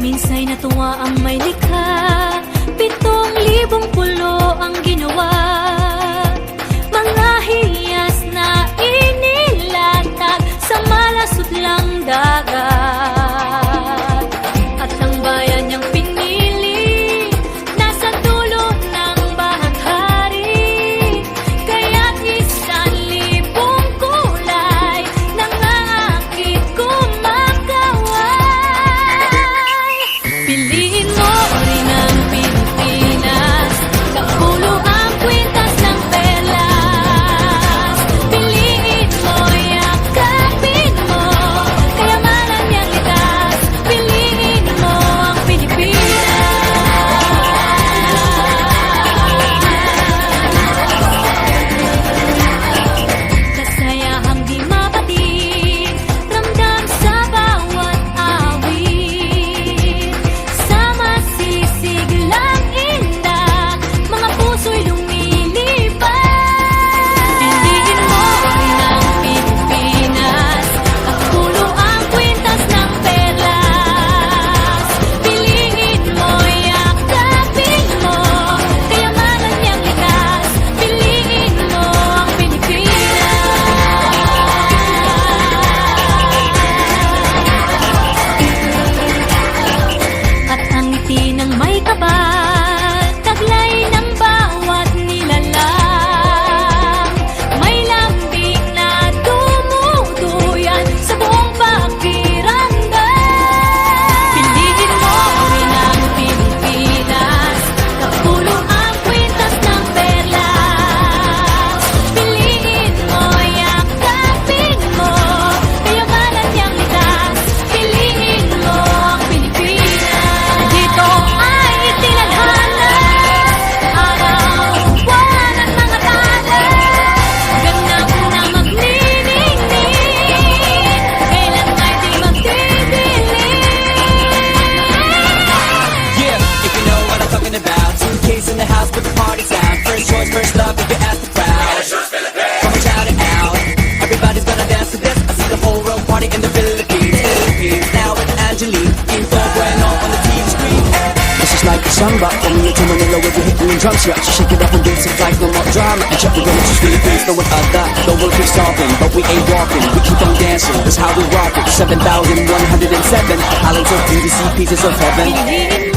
Minsa'y natuwa ang may likha, 7,000 pulo ang ginawa. Mga hiyas na inilatag sa malasutlang dagat. At ang bayan niyang pinili, nasa dulo ng bahaghari. Kaya't 1,000 kulay nangangakit kumakaway. Piliin mo rin ang Pilipinas, kapulo ang kwintas ng perlas. Piliin mo, yakapin mo, kayamanan niyang likas. Piliin mo ang Pilipinas. Kasayahang di mapatid, ramdam sa bawat awit. Sa masisiglang indak, mga puso'y lumilipad. Piliin mo rin ang Pilipinas, kapulo ang kwintas ng perlas. Piliin mo, yakapin mo, kayamanan niyang likas. Piliin mo ang Pilipinas. At ang ngiti ng may kapal, taglay ng bawat nilalang. May lambing na dumuduyan sa buong pakiramdam. Piliin mo rin ang Pilipinas, kapulo ang kwintas ng perlas. Piliin mo, yakapin mo, kayamanan niyang likas. Piliin mo ang Pilipinas. Dito ay itinadhana, araw-buwan at mga talas. Ganap na magniningning, kailan ay di magdidilim. Yeah, if you know what I'm talking about. 2K's in the house, put the party down. First choice, first love, if you ask the crowd. Come and shout it out. Everybody's gonna dance to this. I see the whole world party in the Philippines. Now with Angelique, Quinto Bueno on the TV screen. This is like a samba, coming into Manila with the hitting and drums. Yeah, she shake it up and dance it like no more drama. And check the women, she's Philippines, no one other. The world keeps talking, but we ain't walking. We keep on dancing, that's how we rock it. 7,107 islands of beauty, see pieces of heaven. Piliin